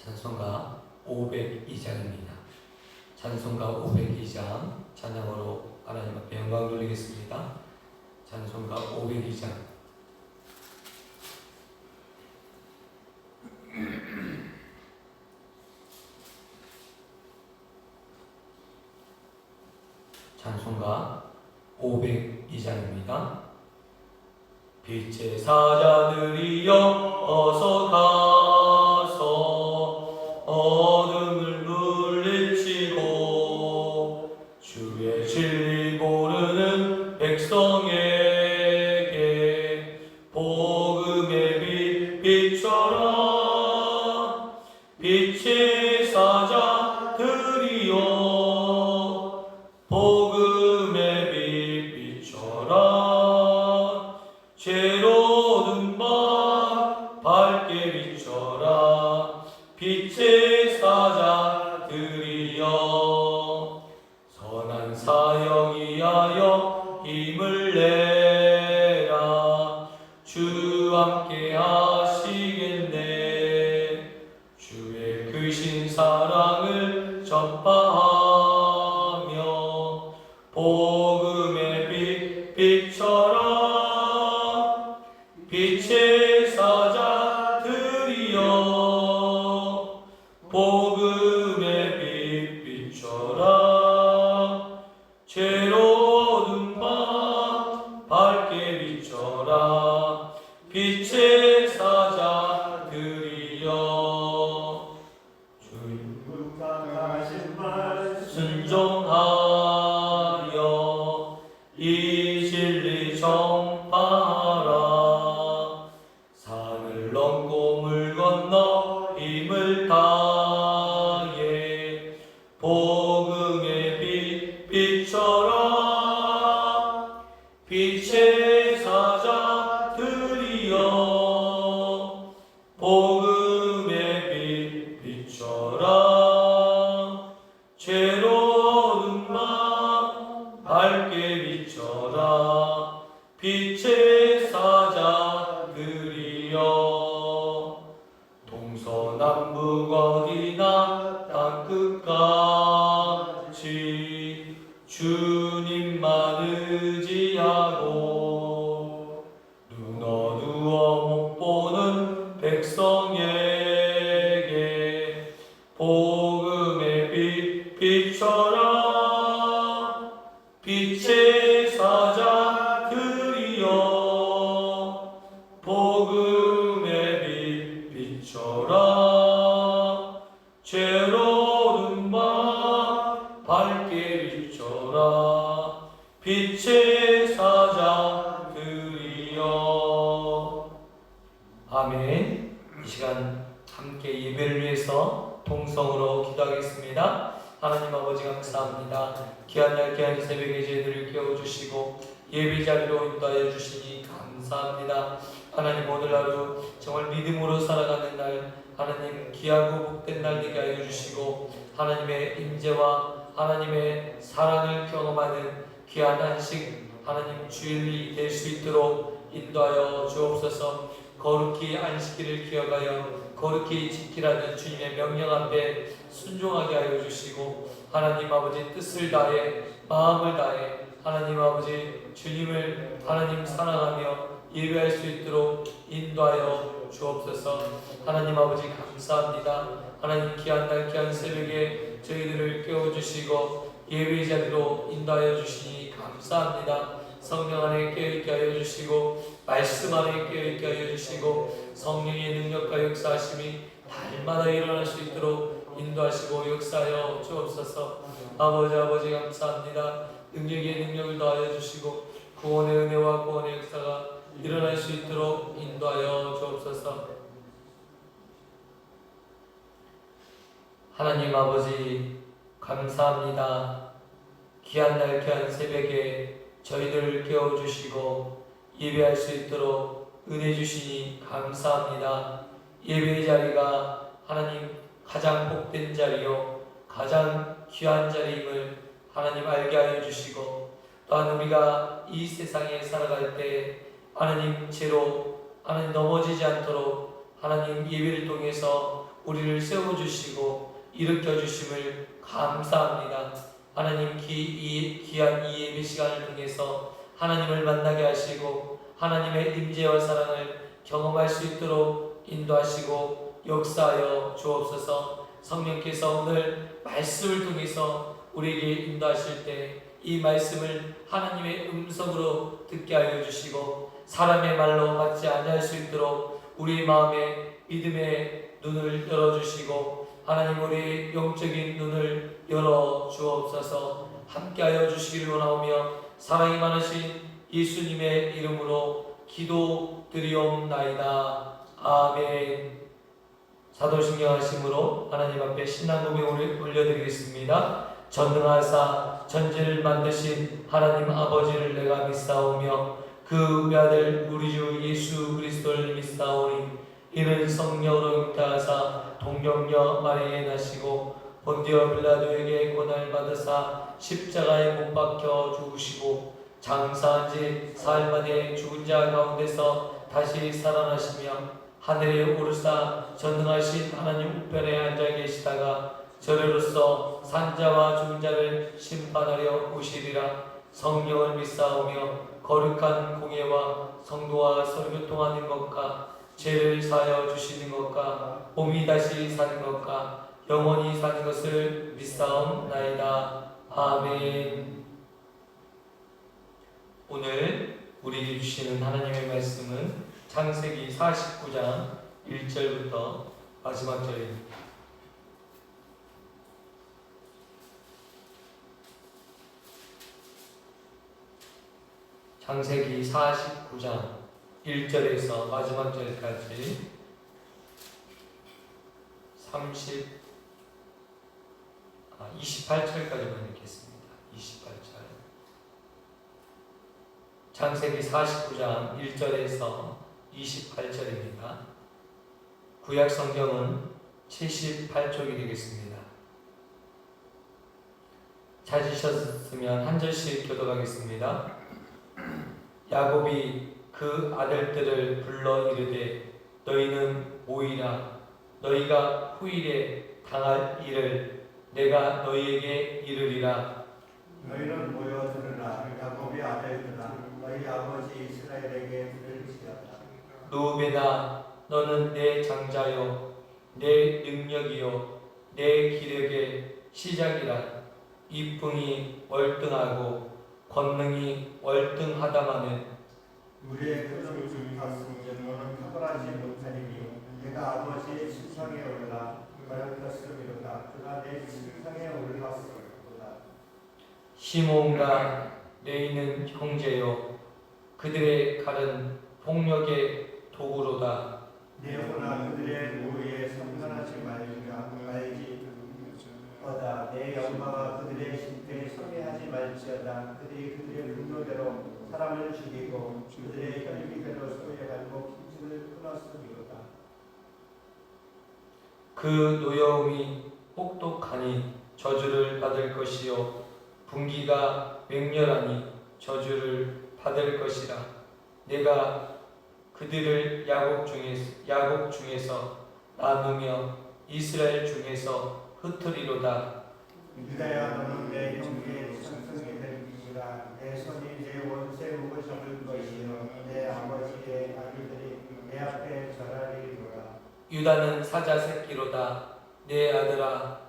찬송가 502장입니다. 찬송가 502장 찬양으로 하나님 앞에 영광 돌리겠습니다. 찬송가 502장. 찬송가 502장입니다. 빛의 사자들이여 어서 가서 어둠을 물리치고 주의 진리 모르는 백성에게 복음의 빛 비춰라. 빛의 사자들이여 복음의 빛 비춰라. 죄로운 밤 밝게 비춰라. 빛의 사자들이여 선한 사역 위하여 힘을 내라. 주 함께 하시겠네. 주의 크신 사랑을 전파하며 복음의 빛 비춰라. 빛의 사자들이여 복음의 빛 비춰라. 죄로운 밤 밝게 비춰라. 빛의 사자들이여 주님 부탁하신 말 순종하여 이 진리 전파하라. 산을 넘고 물 건너 힘을 다해 복음의 빛 비춰라. 빛의 사자들이여 복음의 빛 비춰라. 죄로운 밤 밝게 비춰라. 빛의 사자들이여 동서남북 어디나 땅끝까지 주님만 의지하고 눈 어두워 못 보는 백성에게 복음의 빛 비춰라. 빛의 사자들이여 복음의 빛 비춰라. 죄로운 밤 밝게 비춰라. 빛의 사자들이여. 아멘. 이 시간 함께 예배를 위해서 통성으로 기도하겠습니다. 하나님 아버지 감사합니다. 귀한 날 귀한 새벽에 저희들을 깨워주시고 예배 자리로 인도하여 주시니 감사합니다. 하나님 오늘 하루 정말 믿음으로 살아가는 날, 하나님 귀하고 복된 날 되게 하여 주시고 하나님의 임재와 하나님의 사랑을 경험하는 귀한 안식 하나님 주일이 될 수 있도록 인도하여 주옵소서. 거룩히 안식일을 기억하여 거룩히 지키라는 주님의 명령 앞에 순종하게 하여 주시고 하나님 아버지 뜻을 다해 마음을 다해 하나님 아버지 주님을 하나님 사랑하며 예배할 수 있도록 인도하여 주옵소서. 하나님 아버지 감사합니다. 하나님 귀한 날 귀한 새벽에 저희들을 깨워주시고 예배 자리로 인도하여 주시니 감사합니다. 성령 안에 깨어있게 하여 주시고 말씀 안에 깨어있게 하여 주시고 성령의 능력과 역사하심이 날마다 일어날 수 있도록 인도하시고 역사하여 주옵소서. 아버지 감사합니다. 능력의 능력을 더하여 주시고 구원의 은혜와 구원의 역사가 일어날 수 있도록 인도하여 주옵소서. 하나님 아버지 감사합니다. 귀한 날 귀한 새벽에 저희들을 깨워주시고 예배할 수 있도록 은혜 주시니 감사합니다. 예배의 자리가 하나님 가장 복된 자리요 가장 귀한 자리임을 하나님 알게 하여 주시고 또한 우리가 이 세상에 살아갈 때 하나님 죄로 하나님 넘어지지 않도록 하나님 예배를 통해서 우리를 세워주시고 일으켜주심을 감사합니다. 하나님 이 귀한 이 예배 시간을 통해서 하나님을 만나게 하시고 하나님의 임재와 사랑을 경험할 수 있도록 인도하시고 역사하여 주옵소서. 성령께서 오늘 말씀을 통해서 우리에게 인도하실 때 이 말씀을 하나님의 음성으로 듣게 하여 주시고 사람의 말로 받지 아니할 수 있도록 우리 마음에 믿음의 눈을 열어주시고 하나님 우리의 영적인 눈을 열어 주옵소서. 함께하여 주시기를 원하오며 사랑이 많으신 예수님의 이름으로 기도드리옵나이다. 아멘. 사도신경 하심으로 하나님 앞에 신앙 고백을 올려드리겠습니다. 전능하사 천지를 만드신 하나님 아버지를 내가 믿사오며 그 외아들 우리 주 예수 그리스도를 믿사오니 이는 성령으로 잉태하사 동정녀 마리아에 나시고 본디오 빌라도에게 고난을 받으사 십자가에 못 박혀 죽으시고 장사한 지 사흘 만에 죽은 자 가운데서 다시 살아나시며 하늘에 오르사 전능하신 하나님 우편에 앉아 계시다가 저리로서 산자와 죽은 자를 심판하려 오시리라. 성령을 믿사오며 거룩한 공예와 성도와 서로교통하는 것과 죄를 사하여 주시는 것과 몸이 다시 사는 것과 영원히 사는 것을 믿사옵나이다. 아멘. 오늘 우리에게 주시는 하나님의 말씀은 창세기 49장 1절부터 마지막 절입니다. 창세기 49장 1절에서 마지막 절까지 28절까지만 읽겠습니다. 28절. 창세기 49장 1절에서 28절입니다. 구약 성경은 78쪽이 되겠습니다. 찾으셨으면 한 절씩 교독하겠습니다. 야곱이 그 아들들을 불러 이르되 너희는 모이라. 너희가 후일에 당할 일을 내가 너희에게 이르리라. 너희는 모여 들으라. 야곱의 아들들아, 너희 아버지 이스라엘에게 들을지어다. 루벤아, 너는 내 장자요 내 능력이요 내 기력의 시작이라. 이풍이 월등하고 권능이 월등하다마는 우리의 그런 가슴은 너는 탁월하지 못하리니 내가 아버지의 침상에 올라 가르쳤음이로다. 그가 내 침상에 올랐음이로다. 시몬과 레이는 형제요 그들의 칼은 폭력의 도구로다. 내오나 그들의 모의에 상관하지 말지 어다. 내 영광과 그들의 신패에 성례하지 말지어다. 그들이 그들의 분노대로 사람을 죽이고 그들의 혈기대로 소외하고 김치를 끊었음이로다. 그 노여움이 혹독하니 저주를 받을 것이요 분기가 맹렬하니 저주를 받을 것이라. 내가 그들을 야곱 중에서 나누며 이스라엘 중에서 흩으리로다. 유다야, 너는 내 형제의 상승이 될지라. 내 손이 내 원수의 목을 잡을 것이요 내 아버지의 아들들이 내 앞에 절하리로다. 유다는 사자 새끼로다. 내 아들아,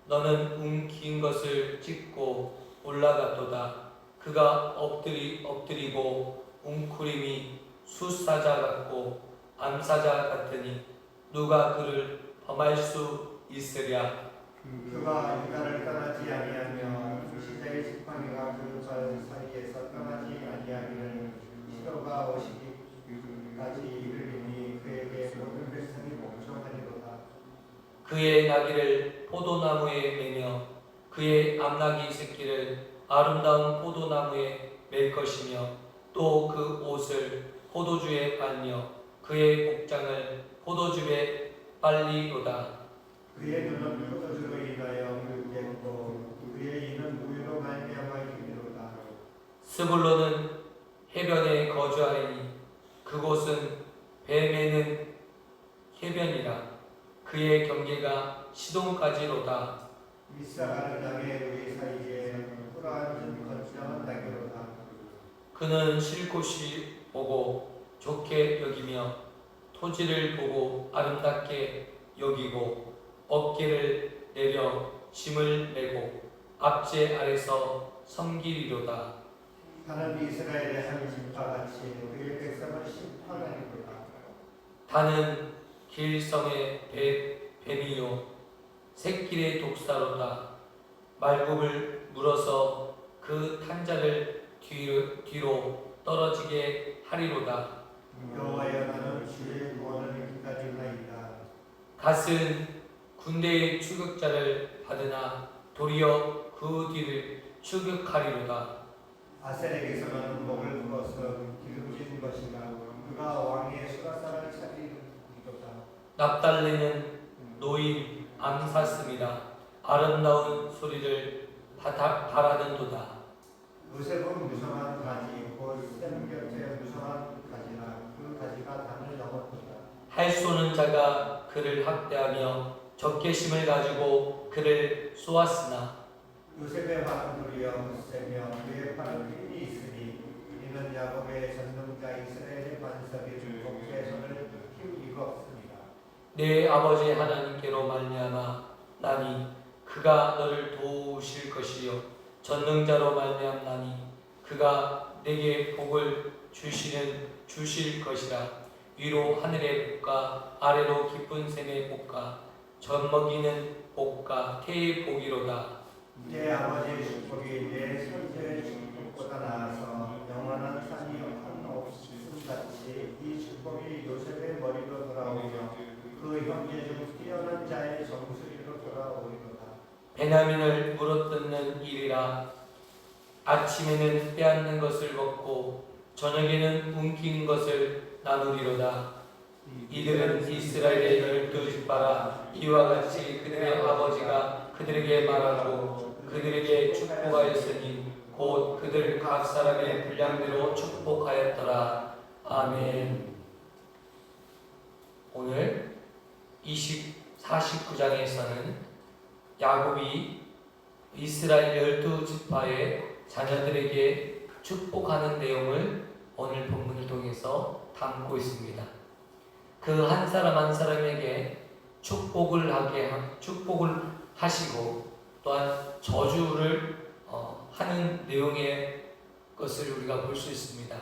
너는 긴 것을 찢고 올라갔도다. 그가 엎드리고 웅크림이 숫사자 같고 암사자 같으니 누가 그를 범할 수 있으랴. 그가 유다를 떠나지 아니하며 시대의 지팡이가 그 발 사이에서 떠나지 아니하기를 시로가 오시기까지 이르리니 그에게 모든 백성이 멍청하리로다. 그의 나귀를 포도나무에 매며 그의 암나귀 새끼를 아름다운 포도나무에 맬 것이며 또 그 옷을 포도주에 빨며 그의 복장을 포도주에 빨리로다. 그의 눈은 포도주로 인하여 붉겠고 그의 이는 우유로 말미암아 이르리로다. 스불론은 해변에 거주하리니 그곳은 배 매는 해변이라. 그의 경계가 시동까지로다. 미사가는 땅에 우리 사이에 풀어앉은 거창한 낙이로다. 그는 쉴 곳이 보고 좋게 여기며 토지를 보고 아름답게 여기고 어깨를 내려 짐을 메고 압제 아래서 섬기리로다. 하나님 이스라엘의 한 집과같이 그의 백성을 심판하리로다. 다는 길성의 뱀이요 새길의 독사로다. 말굽을 물어서 그 탄자를 뒤로 떨어지게 하리로다. 여호와여 나는 주의 구원을 기다리나이다. 갓은 군대의 추격자를 받으나 도리어 그 뒤를 추격하리로다. 아셀에게서는 목을 물어서 기름진 것이라 그가 왕의 수라상을 차리리로다. 납달레는 노인 암사슴이라 아름다운 소리를 바라는도다. 요셉은 무성한 가지 곧 샘 곁에 무성한 가지라 그 가지가 단을 넘었도다. 할 쏘는 자가 그를 학대하며 적개심을 가지고 그를 쏘았으나 요셉의 발은 도리어 세며 그의 팔은 힘이 있으니 이는 야곱의 전능자 이스라엘의 반석이 복의 손을 힘입었습니다. 내 아버지 하나님께로 말미암아 나니 그가 너를 도우실 것이요 전능자로 말미암나니 그가 내게 복을 주실 것이라. 위로 하늘의 복과 아래로 깊은 샘의 복과 젖먹이는 복과 태의 복이로다. 내 아버지의 축복이 내 선제의 축복보다 나아서 영원한 산이 한없음같이 이 축복이 요셉의 머리로 돌아오며 그 형제 중 뛰어난 자의 정수리로 돌아오리로다. 베냐민을 물어뜯는 일이라. 아침에는 빼앗는 것을 먹고 저녁에는 움킨 것을 나누리로다. 이들은 이스라엘의 12지파라. 이와 같이 그들의 아버지가 그들에게 말하고 그들에게 축복하였으니 곧 그들 각 사람의 분량대로 축복하였더라. 아멘. 오늘 49장에서는 야곱이 이스라엘 12지파의 자녀들에게 축복하는 내용을 오늘 본문을 통해서 담고 있습니다. 그 한 사람 한 사람에게 축복을 하시고 또한 저주를 하는 내용의 것을 우리가 볼 수 있습니다.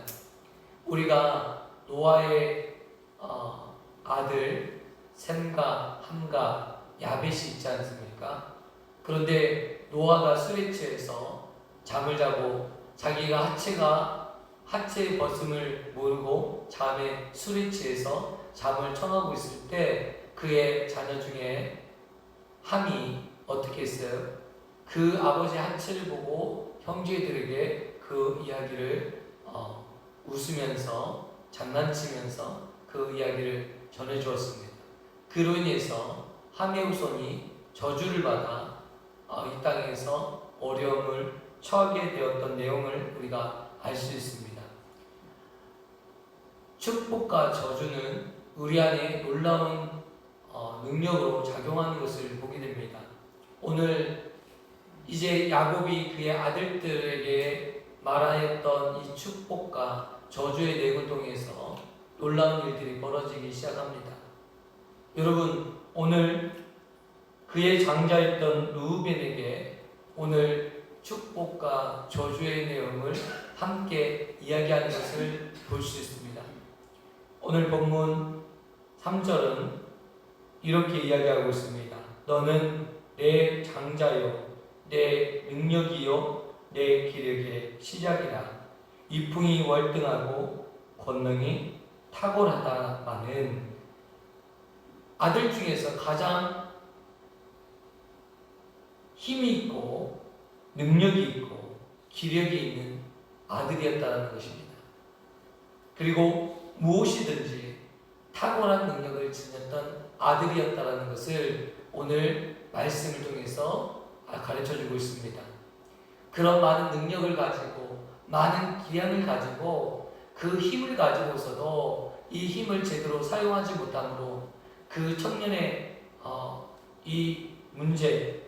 우리가 노아의 아들 셈과 함과 야벳이 있지 않습니까? 그런데 노아가 술에 취해서 잠을 자고 자기가 하체 벗음을 모르고 잠에 술에 취해서 잠을 청하고 있을 때 그의 자녀 중에 함이 어떻게 했어요? 그 아버지 하체를 보고 형제들에게 그 이야기를 웃으면서 장난치면서 그 이야기를 전해주었습니다. 그로 인해서 함의 후손이 저주를 받아 이 땅에서 어려움을 처하게 되었던 내용을 우리가 알 수 있습니다. 축복과 저주는 우리 안에 놀라운 능력으로 작용하는 것을 보게 됩니다. 오늘 이제 야곱이 그의 아들들에게 말하였던 이 축복과 저주의 내용을 통해서 놀라운 일들이 벌어지기 시작합니다. 여러분, 오늘 그의 장자였던 르우벤에게 오늘 축복과 저주의 내용을 함께 이야기하는 것을 볼 수 있습니다. 오늘 본문 3절은 이렇게 이야기하고 있습니다. 너는 내 장자요, 내 능력이요, 내 기력의 시작이라. 이풍이 월등하고 권능이 탁월하다마는 아들 중에서 가장 힘이 있고 능력이 있고 기력이 있는 아들이었다는 것입니다. 그리고 무엇이든지 탁월한 능력을 지녔던 아들이었다는 것을 오늘 말씀을 통해서 가르쳐주고 있습니다. 그런 많은 능력을 가지고 많은 기량을 가지고 그 힘을 가지고서도 이 힘을 제대로 사용하지 못함으로 그 청년의 이 문제,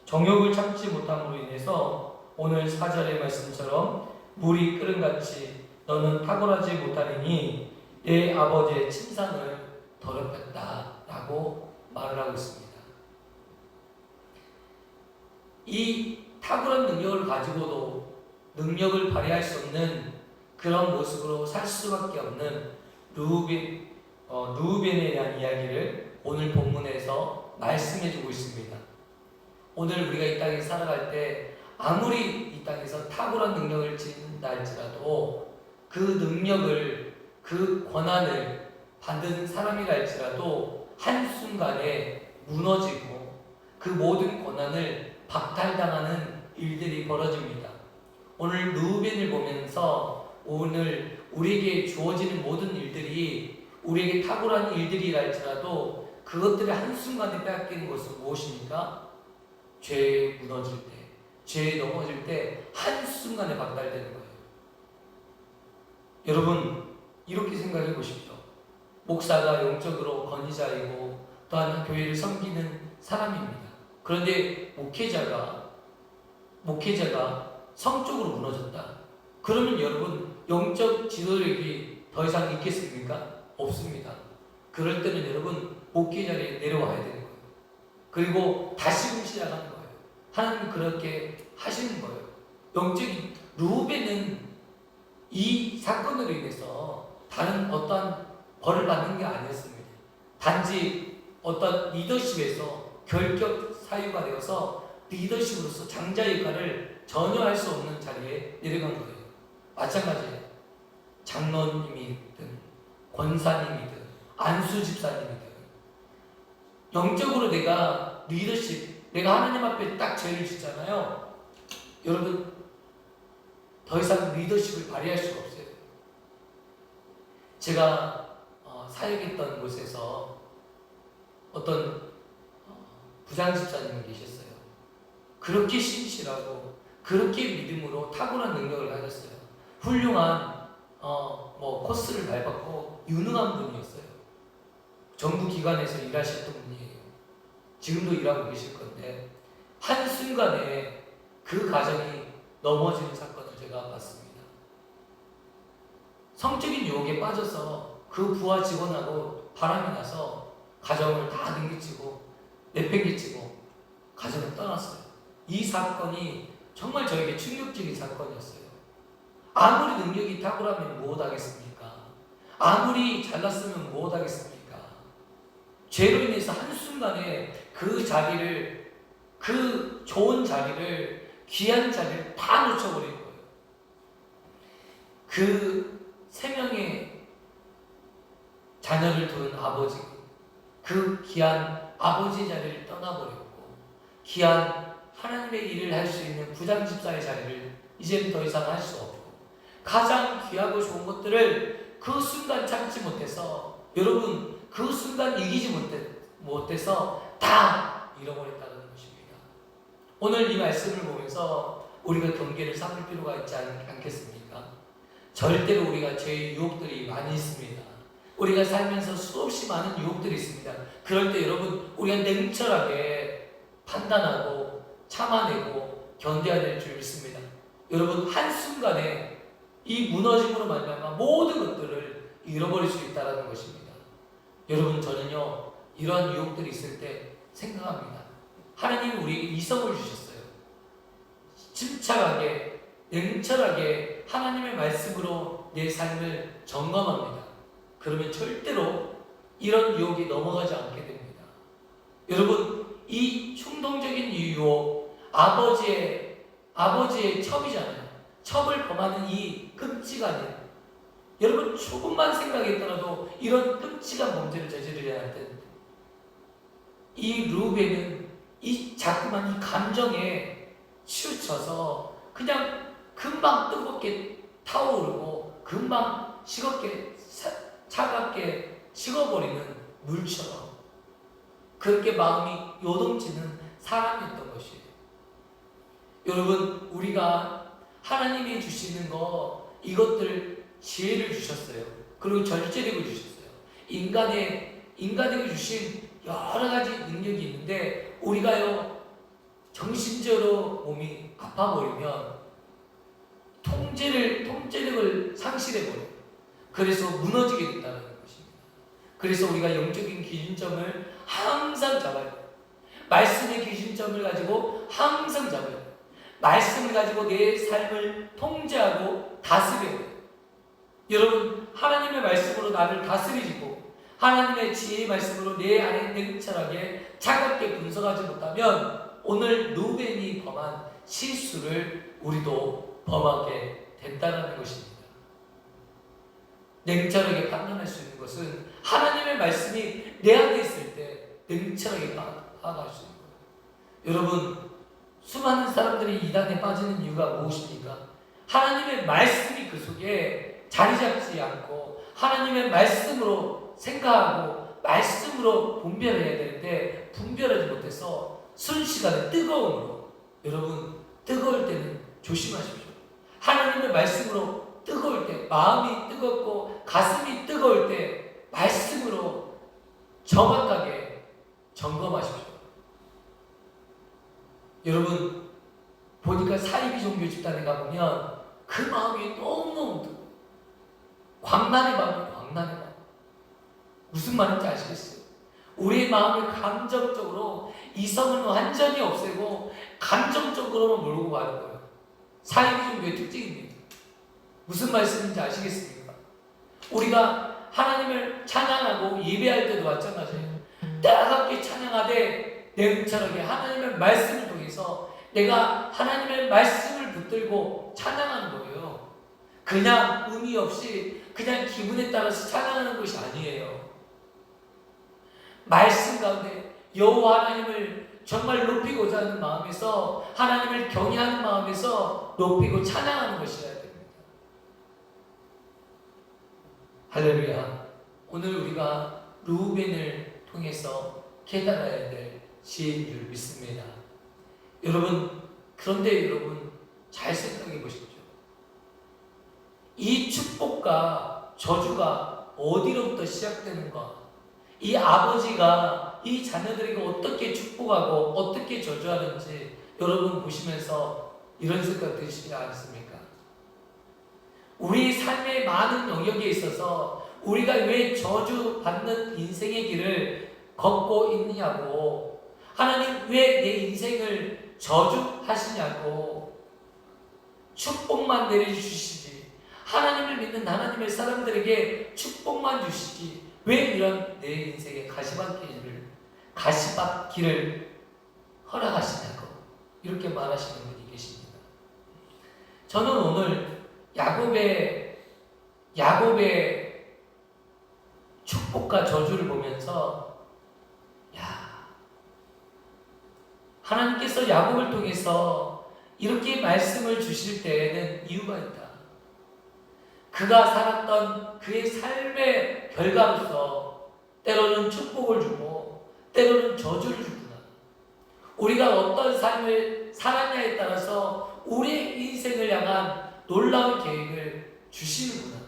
정욕을 참지 못함으로 인해서 오늘 4절의 말씀처럼 물이 끓음같이 너는 탁월하지 못하리니 내 아버지의 침상을 더럽혔다 라고 말을 하고 있습니다. 이 탁월한 능력을 가지고도 능력을 발휘할 수 없는 그런 모습으로 살 수밖에 없는 르우벤에 대한 이야기를 오늘 본문에서 말씀해주고 있습니다. 오늘 우리가 이 땅에 살아갈 때 아무리 이 땅에서 탁월한 능력을 지닌다 할지라도 그 능력을, 그 권한을 받은 사람이라 할지라도 한순간에 무너지고 그 모든 권한을 박탈당하는 일들이 벌어집니다. 오늘 르우벤을 보면서 오늘 우리에게 주어지는 모든 일들이 우리에게 탁월한 일들이라 할지라도 그것들을 한순간에 빼앗기는 것은 무엇입니까? 죄에 무너질 때, 죄에 넘어질 때 한순간에 박탈되는 거예요. 여러분 이렇게 생각해 보십시오. 목사가 영적으로 권위자이고 또한 교회를 섬기는 사람입니다. 그런데 목회자가 성적으로 무너졌다. 그러면 여러분 영적 지도력이 더 이상 있겠습니까? 없습니다. 그럴 때는 여러분 목회 자리에 내려와야 되는 거예요. 그리고 다시금 시작하는 거예요. 하나님은 그렇게 하시는 거예요. 영적인 르우벤은 이 사건으로 인해서 다른 어떠한 벌을 받는 게 아니었습니다. 단지 어떤 리더십에서 결격 사유가 되어서 리더십으로서 장자 역할을 전혀 할 수 없는 자리에 내려간 거예요. 마찬가지예요. 장로님이든 권사님이든 안수 집사님이든 영적으로 내가 리더십, 내가 하나님 앞에 딱 죄를 짓잖아요. 여러분 더 이상 리더십을 발휘할 수가 없어요. 제가 사역했던 곳에서 어떤 부장 집사님이 계셨어요. 그렇게 신실하고 그렇게 믿음으로 탁월한 능력을 가졌어요. 훌륭한 코스를 밟았고 유능한 분이었어요. 정부 기관에서 일하셨던 분이에요. 지금도 일하고 계실 건데 한순간에 그 가정이 넘어지는 사건을 제가 봤습니다. 성적인 유혹에 빠져서 그 부하 직원하고 바람이 나서 가정을 다 등기치고 내팽개치고 가정을 떠났어요. 이 사건이 정말 저에게 충격적인 사건이었어요. 아무리 능력이 탁월하면 무엇하겠습니까? 아무리 잘났으면 무엇하겠습니까? 죄로 인해서 한순간에 그 자리를, 그 좋은 자리를, 귀한 자리를 다 놓쳐버린 거예요. 그 3명의 자녀를 둔 아버지, 그 귀한 아버지 자리를 떠나버렸고 귀한 하나님의 일을 할 수 있는 부장 집사의 자리를 이제는 더 이상 할 수 없고 가장 귀하고 좋은 것들을 그 순간 참지 못해서 여러분 그 순간 이기지 못해서 다 잃어버렸다는 것입니다. 오늘 이 말씀을 보면서 우리가 경계를 삼을 필요가 있지 않겠습니까? 절대로 우리가 죄의 유혹들이 많이 있습니다. 우리가 살면서 수없이 많은 유혹들이 있습니다. 그럴 때 여러분 우리가 냉철하게 판단하고 참아내고 견뎌야 될 줄 믿습니다. 여러분 한순간에 이 무너짐으로 말미암아 모든 것들을 잃어버릴 수 있다는 것입니다. 여러분 저는요 이러한 유혹들이 있을 때 생각합니다. 하나님이 우리에게 이성을 주셨어요. 침착하게 냉철하게 하나님의 말씀으로 내 삶을 점검합니다. 그러면 절대로 이런 유혹이 넘어가지 않게 됩니다. 여러분 이 충동적인 유혹 아버지의 첩이잖아요. 첩을 범하는 이 끔찍한 여러분 조금만 생각했더라도 이런 끔찍한 범죄를 저지르려 할 때 이 르우벤은 이 자꾸만 이 감정에 치우쳐서 그냥 금방 뜨겁게 타오르고 금방 차갑게 식어버리는 물처럼 그렇게 마음이 요동치는 사람이었던 것이에요. 여러분 우리가 하나님이 주시는 거 이것들 지혜를 주셨어요. 그리고 절제력을 주셨어요. 인간에게 주신 여러 가지 능력이 있는데 우리가요 정신적으로 몸이 아파버리면 통제력을 상실해버려요. 그래서 무너지게 된다는 것입니다. 그래서 우리가 영적인 기준점을 항상 잡아야 돼요. 말씀의 기준점을 가지고 항상 잡아야 돼요. 말씀을 가지고 내 삶을 통제하고 다스려야 돼요. 여러분, 하나님의 말씀으로 나를 다스리고 하나님의 지혜의 말씀으로 내 안에 냉철하게 차갑게 분석하지 못하면 오늘 루벤이 범한 실수를 우리도 범하게 된다는 것입니다. 냉철하게 판단할 수 있는 것은 하나님의 말씀이 내 안에 있을 때 냉철하게 파악할 수 있는 거예요. 여러분, 수많은 사람들이 이단에 빠지는 이유가 무엇입니까? 하나님의 말씀이 그 속에 자리 잡지 않고 하나님의 말씀으로 생각하고 말씀으로 분별해야 되는데 분별하지 못해서 순식간에 뜨거움으로, 여러분 뜨거울 때는 조심하십시오. 하나님의 말씀으로 뜨거울 때, 마음이 뜨겁고 가슴이 뜨거울 때 말씀으로 정확하게 점검하십시오. 여러분, 보니까 사이비 종교 집단에 가보면 그 마음이 너무너무 뜨거워. 광란의 마음이 광란의 마음. 무슨 말인지 아시겠어요? 우리의 마음을 감정적으로, 이성은 완전히 없애고 감정적으로만 몰고 가는 거예요. 사이비 종교의 특징입니다. 무슨 말씀인지 아시겠습니까? 우리가 하나님을 찬양하고 예배할 때도 마찬가지예요. 따갑게 찬양하되 냉철하게 하나님의 말씀을 통해서 내가 하나님의 말씀을 붙들고 찬양하는 거예요. 그냥 의미 없이 그냥 기분에 따라서 찬양하는 것이 아니에요. 말씀 가운데 여호와 하나님을 정말 높이고자 하는 마음에서, 하나님을 경외하는 마음에서 높이고 찬양하는 것이어야 됩니다. 할렐루야. 오늘 우리가 루벤을 통해서 깨달아야 될 지혜인 줄 믿습니다. 여러분, 그런데 여러분 잘 생각해 보십시오. 이 축복과 저주가 어디로부터 시작되는가? 이 아버지가 이 자녀들에게 어떻게 축복하고 어떻게 저주하는지 여러분 보시면서 이런 생각 드시지 않습니까? 우리 삶의 많은 영역에 있어서 우리가 왜 저주받는 인생의 길을 걷고 있느냐고, 하나님 왜 내 인생을 저주하시냐고, 축복만 내려주시지, 하나님을 믿는 하나님의 사람들에게 축복만 주시지 왜 이런 내 인생의 가시밭길을 허락하시냐고 이렇게 말하시는 분이 계십니다. 저는 오늘 야곱의 축복과 저주를 보면서 하나님께서 야곱을 통해서 이렇게 말씀을 주실 때에는 이유가 있다. 그가 살았던 그의 삶의 결과로서 때로는 축복을 주고 때로는 저주를 주구나. 우리가 어떤 삶을 살았냐에 따라서 우리의 인생을 향한 놀라운 계획을 주시는구나.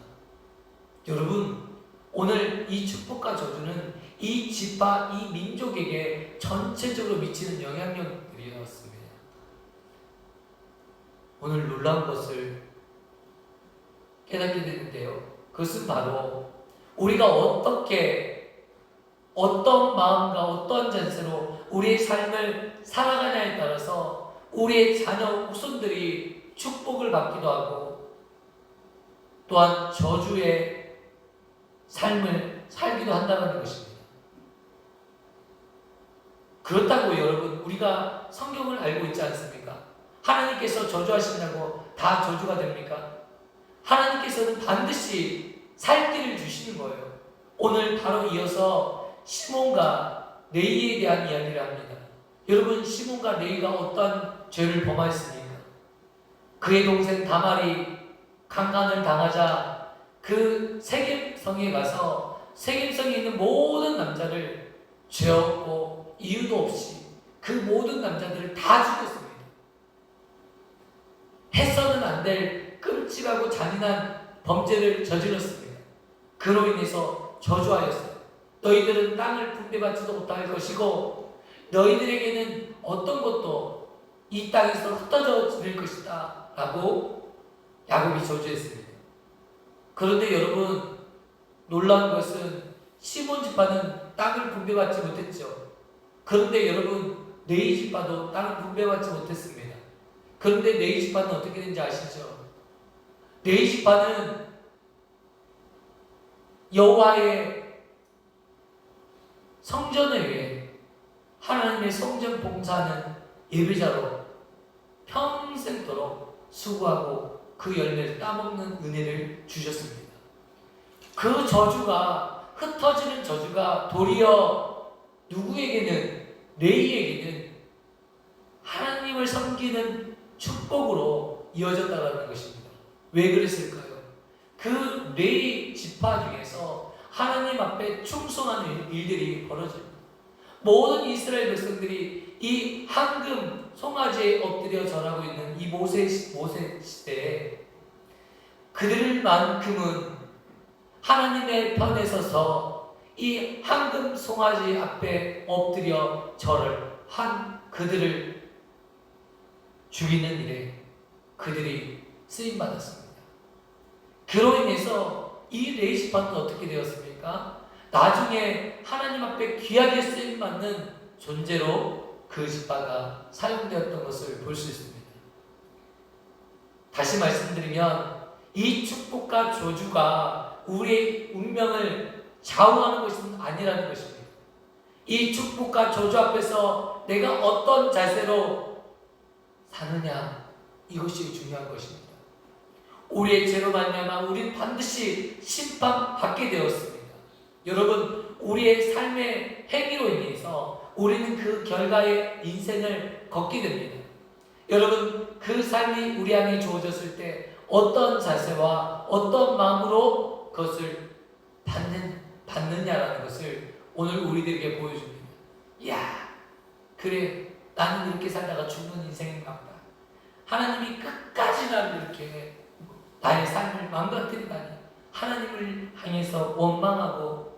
여러분, 오늘 이 축복과 저주는 이 지파, 이 민족에게 전체적으로 미치는 영향력들이었습니다. 오늘 놀라운 것을 깨닫게 되는데요. 그것은 바로 우리가 어떤 마음과 어떤 전세로 우리의 삶을 살아가냐에 따라서 우리의 자녀 후손들이 축복을 받기도 하고 또한 저주의 삶을 살기도 한다는 것입니다. 그렇다고 여러분, 우리가 성경을 알고 있지 않습니까? 하나님께서 저주하신다고 다 저주가 됩니까? 하나님께서는 반드시 살 길을 주시는 거예요. 오늘 바로 이어서 시몬과 레위에 대한 이야기를 합니다. 여러분, 시몬과 레위가 어떤 죄를 범하였습니까? 그의 동생 다말이 강간을 당하자 그 세겜성에 가서 세겜성에 있는 모든 남자를 죄 없고 이유도 없이 그 모든 남자들을 다 죽였습니다. 해서는 안 될 끔찍하고 잔인한 범죄를 저질렀습니다. 그로 인해서 저주하였어요. 너희들은 땅을 분배받지도 못할 것이고 너희들에게는 어떤 것도 이 땅에서 흩어져 질 것이다 라고 야곱이 저주했습니다. 그런데 여러분, 놀라운 것은 시몬 지파는 땅을 분배받지 못했죠. 그런데 여러분, 레위 지파도 땅을 분배받지 못했습니다. 그런데 레위 지파는 어떻게 된지 아시죠? 레위 지파는 여호와의 성전을 위해 하나님의 성전 봉사하는 예배자로 평생도록 수고하고 그 열매를 따먹는 은혜를 주셨습니다. 그 저주가, 흩어지는 저주가 도리어 누구에게는, 레위에게는 하나님을 섬기는 축복으로 이어졌다는 것입니다. 왜 그랬을까요? 그 레위 지파 중에서 하나님 앞에 충성하는 일들이 벌어집니다. 모든 이스라엘 백성들이 이 황금 송아지에 엎드려 절하고 있는 이 모세 시대에 그들만큼은 하나님의 편에 서서 이 황금 송아지 앞에 엎드려 절을 한 그들을 죽이는 일에 그들이 쓰임받았습니다. 그로 인해서 이 레위 지파는 어떻게 되었습니까? 나중에 하나님 앞에 귀하게 쓰임받는 존재로 그 지파가 사용되었던 것을 볼 수 있습니다. 다시 말씀드리면 이 축복과 저주가 우리의 운명을 좌우하는 것은 아니라는 것입니다. 이 축복과 저주 앞에서 내가 어떤 자세로 사느냐, 이것이 중요한 것입니다. 우리의 죄로 말미암아 우리는 반드시 심판받게 되었습니다. 여러분, 우리의 삶의 행위로 인해서 우리는 그 결과의 인생을 걷게 됩니다. 여러분, 그 삶이 우리 안에 주어졌을 때 어떤 자세와 어떤 마음으로 그것을 받느냐라는 것을 오늘 우리들에게 보여줍니다. 이야, 그래, 나는 이렇게 살다가 죽는 인생인가 보다. 하나님이 끝까지 나를 이렇게 나의 삶을 망가뜨리다니, 하나님을 향해서 원망하고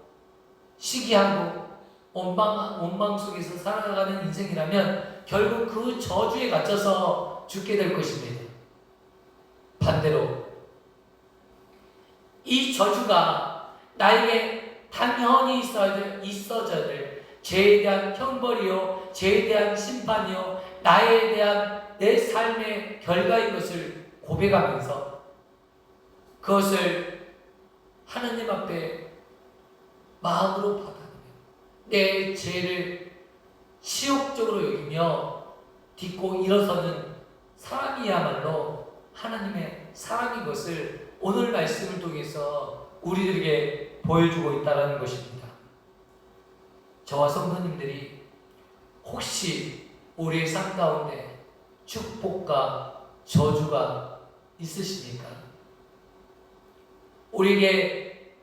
시기하고 원망 속에서 살아가는 인생이라면 결국 그 저주에 갇혀서 죽게 될 것입니다. 반대로 이 저주가 나에게 당연히 있어져야 될 죄에 대한 형벌이요, 죄에 대한 심판이요, 나에 대한 내 삶의 결과인 것을 고백하면서 그것을 하나님 앞에 마음으로 받아들여 내 죄를 치욕적으로 여기며 딛고 일어서는 사람이야말로 하나님의 사람인 것을 오늘 말씀을 통해서 우리들에게 보여주고 있다는 것입니다. 저와 성도님들이 혹시 우리의 삶 가운데 축복과 저주가 있으십니까? 우리에게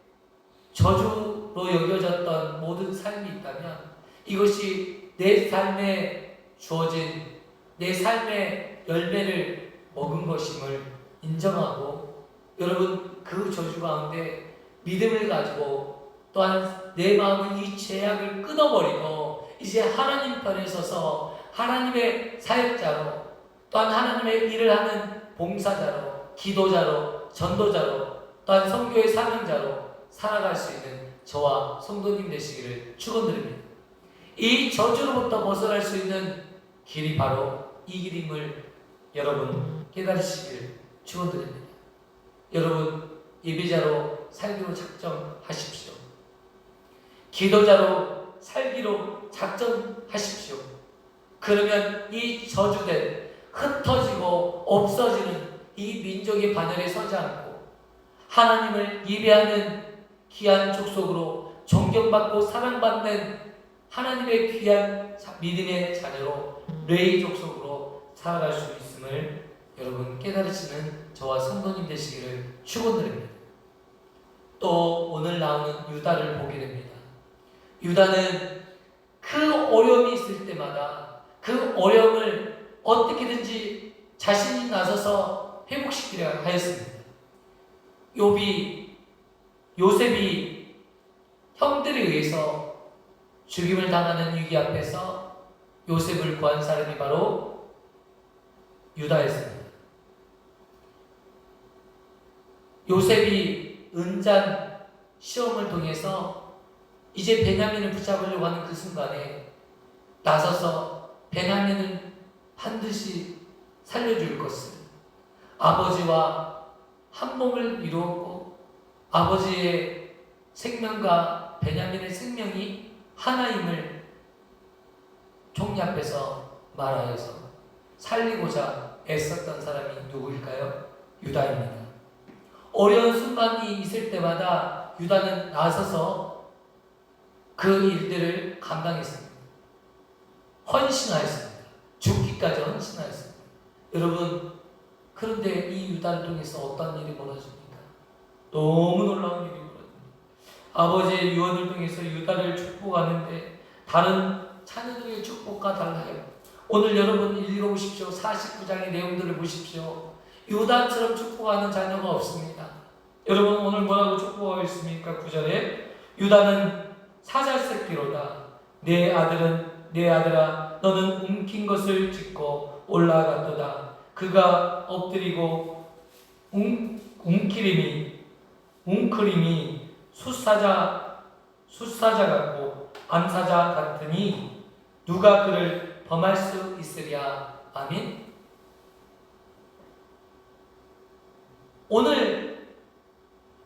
저주로 여겨졌던 모든 삶이 있다면 이것이 내 삶에 주어진 내 삶의 열매를 먹은 것임을 인정하고, 여러분, 그 저주 가운데 믿음을 가지고 또한 내 마음은 이 죄악을 끊어버리고 이제 하나님 편에 서서 하나님의 사역자로, 또한 하나님의 일을 하는 봉사자로, 기도자로, 전도자로, 또한 선교의 사명자로 살아갈 수 있는 저와 성도님 되시기를 축원드립니다. 이 저주로부터 벗어날 수 있는 길이 바로 이 길임을 여러분 깨달으시기를 축원드립니다. 여러분, 예배자로 살기로 작정하십시오. 기도자로 살기로 작정하십시오. 그러면 이 저주된, 흩어지고 없어지는 이 민족의 바늘에 서지 않고 하나님을 예배하는 귀한 족속으로 존경받고 사랑받는 하나님의 귀한 믿음의 자녀로 레위 족속으로 살아갈 수 있음을 여러분 깨달으시는 저와 성도님 되시기를 축원드립니다. 또 오늘 나오는 유다를 보게 됩니다. 유다는 그 어려움이 있을 때마다 그 어려움을 어떻게든지 자신이 나서서 회복시키려 하였습니다. 요셉이 형들에 의해서 죽임을 당하는 위기 앞에서 요셉을 구한 사람이 바로 유다였습니다. 요셉이 은잔 시험을 통해서 이제 베냐민을 붙잡으려고 하는 그 순간에 나서서 베냐민을 반드시 살려줄 것을, 아버지와 한 몸을 이루었고 아버지의 생명과 베냐민의 생명이 하나임을 총리 앞에서 말하여서 살리고자 애썼던 사람이 누구일까요? 유다입니다. 어려운 순간이 있을 때마다 유다는 나서서 그 일들을 감당했습니다. 헌신하였습니다. 죽기까지 헌신하였습니다. 여러분, 그런데 이 유다를 통해서 어떤 일이 벌어집니까? 너무 놀라운 일이 벌어집니다. 아버지의 유언을 통해서 유다를 축복하는데 다른 자녀들의 축복과 달라요. 오늘 여러분 읽어보십시오. 49장의 내용들을 보십시오. 유다처럼 축복하는 자녀가 없습니다. 여러분 오늘 뭐라고 축복하고 있습니까? 9절에 유다는 사잘새끼로다. 내 아들아 너는 움킨 것을 짓고 올라갔도다. 그가 엎드리고 웅크림이 숫사자 같고 암사자 같으니 누가 그를 범할 수 있으랴. 아멘. 오늘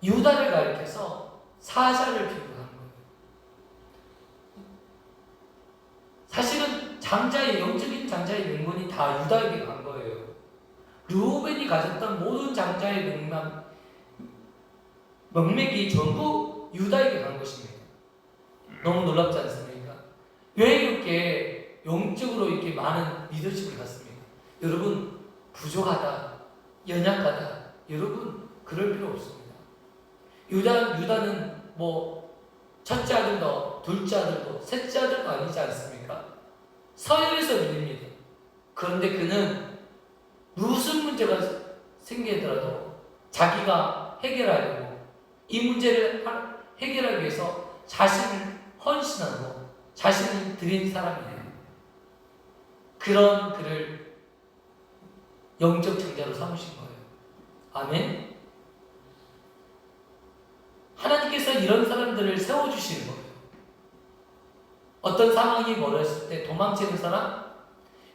유다를 가리켜서 사자를 비유한 거예요. 사실은 영적인 장자의 명분이 다 유다에게 간 거예요. 르우벤이 가졌던 모든 장자의 명맥이 전부 유다에게 간 것입니다. 너무 놀랍지 않습니까? 왜 이렇게 영적으로 이렇게 많은 리더십을 갖습니까? 여러분, 부족하다, 연약하다, 여러분 그럴 필요 없습니다. 유다는 뭐 첫째 아들도 둘째 아들도 셋째 아들도 아니지 않습니까? 서열에서 밀립니다. 그런데 그는 무슨 문제가 생기더라도 자기가 해결하려고 이 문제를 해결하기 위해서 자신을 헌신하고 자신을 드린 사람이에요. 그런 그를 영적 장자로 삼으신 거예요. 아멘. 하나님께서 이런 사람들을 세워주시는 거예요. 어떤 상황이 벌어졌을 때 도망치는 사람,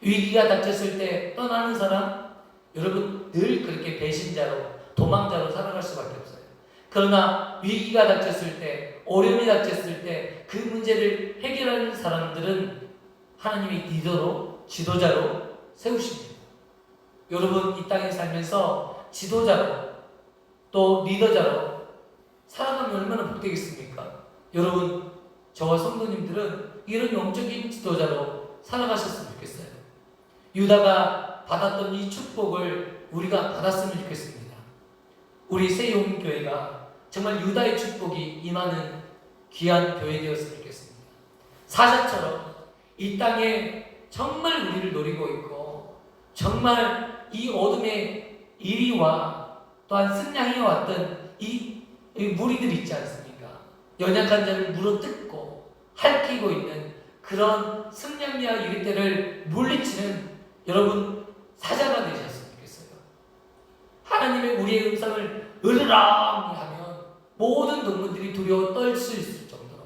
위기가 닥쳤을 때 떠나는 사람, 여러분 늘 그렇게 배신자로 도망자로 살아갈 수밖에 없어요. 그러나 위기가 닥쳤을 때, 어려움이 닥쳤을 때 그 문제를 해결하는 사람들은 하나님이 리더로, 지도자로 세우십니다. 여러분 이 땅에 살면서 지도자로 또 리더자로 살아가면 얼마나 복되겠습니까? 여러분 저와 성도님들은 이런 영적인 지도자로 살아가셨으면 좋겠어요. 유다가 받았던 이 축복을 우리가 받았으면 좋겠습니다. 우리 새용교회가 정말 유다의 축복이 임하는 귀한 교회 되었으면 좋겠습니다. 사자처럼 이 땅에 정말 우리를 노리고 있고 정말 이 어둠의 이리와 또한 승냥해왔던 이 무리들 있지 않습니까? 연약한 자를 물어뜯고 핥히고 있는 그런 승냥이와 이리떼를 물리치는 여러분 사자가 되셨으면 좋겠어요. 하나님의 우리의 음성을 으르렁 하면 모든 동물들이 두려워 떨 수 있을 정도로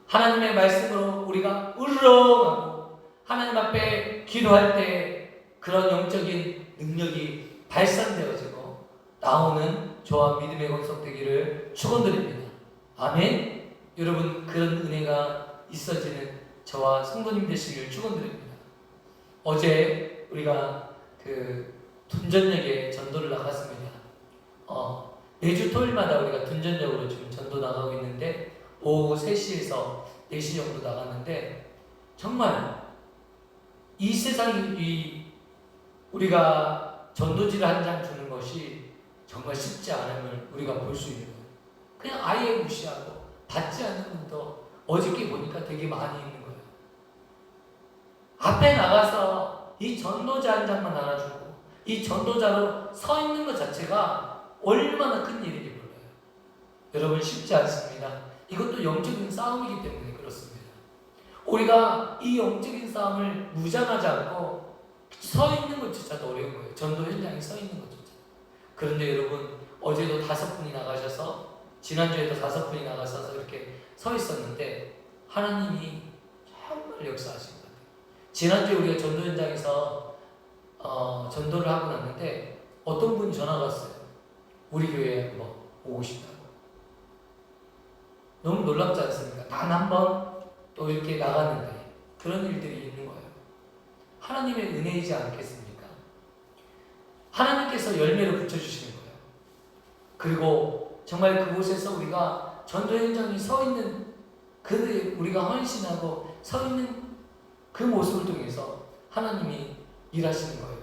하나님의 말씀으로 우리가 으르렁하고 하나님 앞에 기도할 때 그런 영적인 능력이 발산되어지고 나오는 저와 믿음의 건속되기를 축원드립니다. 아멘. 여러분 그런 은혜가 있어지는 저와 성도님 되시기를 축원드립니다. 어제 우리가 그 둔전역에 전도를 나갔습니다. 매주 토요일마다 우리가 둔전역으로 지금 전도 나가고 있는데 오후 3시에서 4시 정도 나갔는데 정말 이 세상이 우리가 전도지를 한 장 주는 것이 정말 쉽지 않음을 우리가 볼 수 있는 거예요. 그냥 아예 무시하고 받지 않는 분도 어저께 보니까 되게 많이 있는 거예요. 앞에 나가서 이 전도자 한 장만 나눠주고 이 전도자로 서 있는 것 자체가 얼마나 큰 일인지 몰라요. 여러분 쉽지 않습니다. 이것도 영적인 싸움이기 때문에 그렇습니다. 우리가 이 영적인 싸움을 무장하지 않고 서 있는 것조차도 어려운 거예요. 전도 현장에 서 있는 것조차. 그런데 여러분, 어제도 5분이 나가셔서, 지난주에도 5분이 나가셔서 이렇게 서 있었는데 하나님이 정말 역사하신 것 같아요. 지난주에 우리가 전도 현장에서 전도를 하고 났는데 어떤 분이 전화가 왔어요. 우리 교회에 한번 오고 싶다고. 너무 놀랍지 않습니까? 단 한 번 또 이렇게 나갔는데 그런 일들이 있는 거예요. 하나님의 은혜이지 않겠습니까? 하나님께서 열매를 붙여주시는 거예요. 그리고 정말 그곳에서 우리가 전도 현장에 서 있는 우리가 헌신하고 서 있는 그 모습을 통해서 하나님이 일하시는 거예요.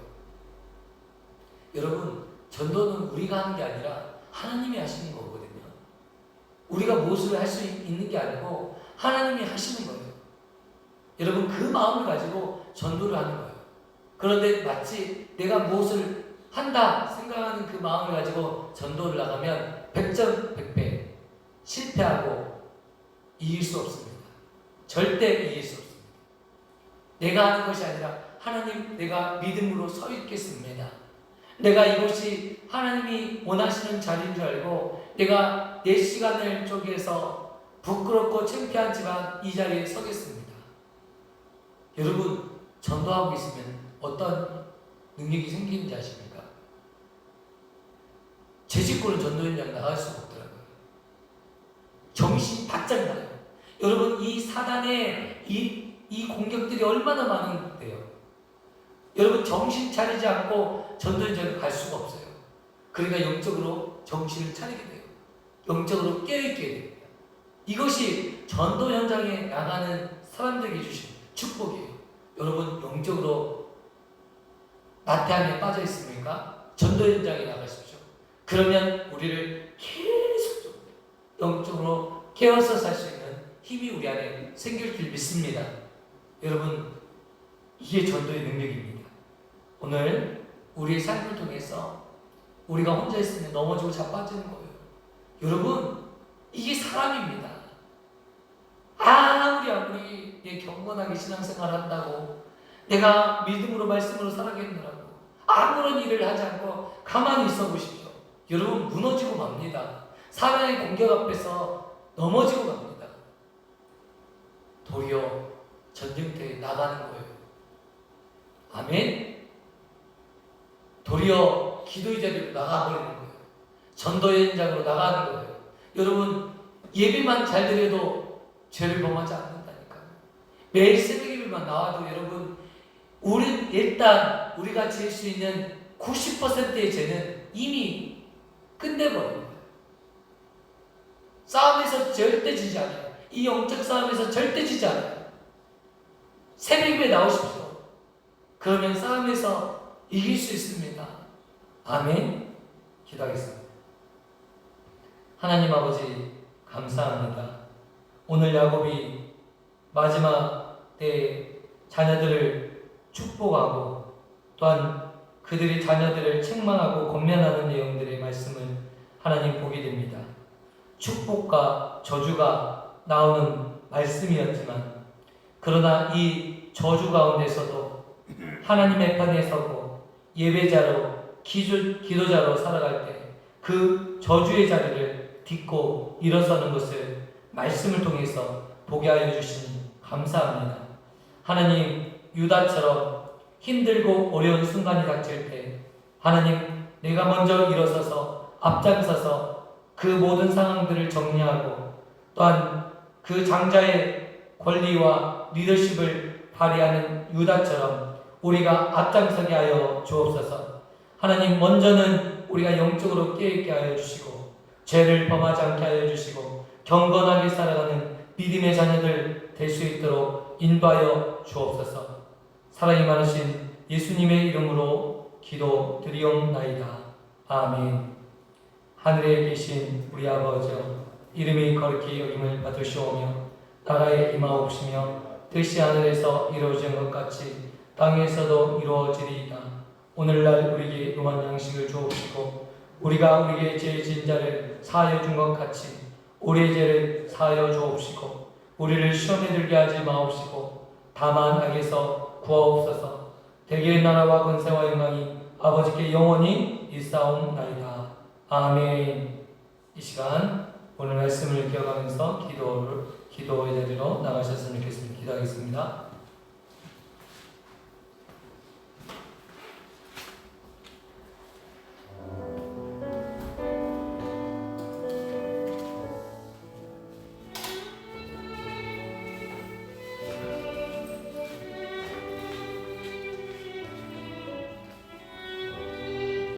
여러분, 전도는 우리가 하는 게 아니라 하나님이 하시는 거거든요. 우리가 무엇을 할 수 있는 게 아니고 하나님이 하시는 거예요. 여러분, 그 마음을 가지고 전도를 하는 거예요. 그런데 마치 내가 무엇을 한다 생각하는 그 마음을 가지고 전도를 나가면 100점 100배 실패하고 이길 수 없습니다. 절대 이길 수 없습니다. 내가 하는 것이 아니라 하나님, 내가 믿음으로 서 있겠습니다. 내가 이곳이 하나님이 원하시는 자리인 줄 알고 내가 내 시간을 쪼개서 부끄럽고 창피하지만 이 자리에 서겠습니다. 여러분, 전도하고 있으면 어떤 능력이 생기는지 아십니까? 제 식구는 전도 현장 나갈 수가 없더라고요. 정신이 바짝 나요. 여러분, 이 사단의 이 공격들이 얼마나 많은데요. 여러분, 정신 차리지 않고 전도 현장에 갈 수가 없어요. 그러니까 영적으로 정신을 차리게 돼요. 영적으로 깨어있게 됩니다. 이것이 전도 현장에 나가는 사람들에게 주신 축복이에요. 여러분, 영적으로 나태함에 빠져 있습니까? 전도 현장에 나가십시오. 그러면 우리를 계속 영적으로 깨어서 살 수 있는 힘이 우리 안에 생길 줄 믿습니다. 여러분, 이게 전도의 능력입니다. 오늘 우리의 삶을 통해서 우리가 혼자 있으면 넘어지고 자빠지는 거예요. 여러분, 이게 사람입니다. 아무리 경건하게 신앙생활 한다고, 내가 믿음으로 말씀으로 살아가느라고 아무런 일을 하지 않고 가만히 있어 보십시오. 여러분, 무너지고 맙니다. 사단의 공격 앞에서 넘어지고 맙니다. 도리어 전쟁터에 나가는 거예요. 아멘. 도리어 기도의 자리로 나가버리는 거예요. 전도 현장으로 나가는 거예요. 여러분, 예배만 잘 드려도 죄를 범하지 않는다니까요. 매일 새벽 예배만 나와도 여러분, 일단 우리가 지을 수 있는 90%의 죄는 이미 끝내버린 거예요. 싸움에서 절대 지지 않아요. 이 영적 싸움에서 절대 지지 않아요. 새벽 예배 나오십시오. 그러면 싸움에서 이길 수 있습니다. 아멘. 기도하겠습니다. 하나님 아버지, 감사합니다. 오늘 야곱이 마지막 때 자녀들을 축복하고 또한 그들의 자녀들을 책망하고 권면하는 내용들의 말씀을 하나님 보게 됩니다. 축복과 저주가 나오는 말씀이었지만, 그러나 이 저주 가운데서도 하나님의 편에 서고 예배자로 기도자로 살아갈 때 그 저주의 자리를 딛고 일어서는 것을 말씀을 통해서 보게 하여 주시니 감사합니다. 하나님, 유다처럼 힘들고 어려운 순간이 닥칠 때 하나님, 내가 먼저 일어서서 앞장서서 그 모든 상황들을 정리하고 또한 그 장자의 권리와 리더십을 발휘하는 유다처럼 우리가 앞장서게 하여 주옵소서. 하나님, 먼저는 우리가 영적으로 깨있게 하여 주시고 죄를 범하지 않게 하여 주시고 경건하게 살아가는 믿음의 자녀들 될 수 있도록 인도하여 주옵소서. 사랑이 많으신 예수님의 이름으로 기도드리옵나이다. 아멘. 하늘에 계신 우리 아버지여, 이름이 거룩히 여김을 받으시오며 나라에 임하옵시며 뜻이 하늘에서 이루어진 것 같이 땅에서도 이루어지리이다. 오늘날 우리에게 용한 양식을 주옵시고 우리가 우리에게 죄 지은 자를 사하여 준 것 같이 우리의 죄를 사하여 주옵시고 우리를 시험에 들게 하지 마옵시고 다만 악에서 구하옵소서. 대개의 나라와 권세와 영광이 아버지께 영원히 있사옵나이다. 아멘. 이 시간 오늘 말씀을 기억하면서 기도의 자리로 나가셨으면 좋겠습니다. 기도하겠습니다.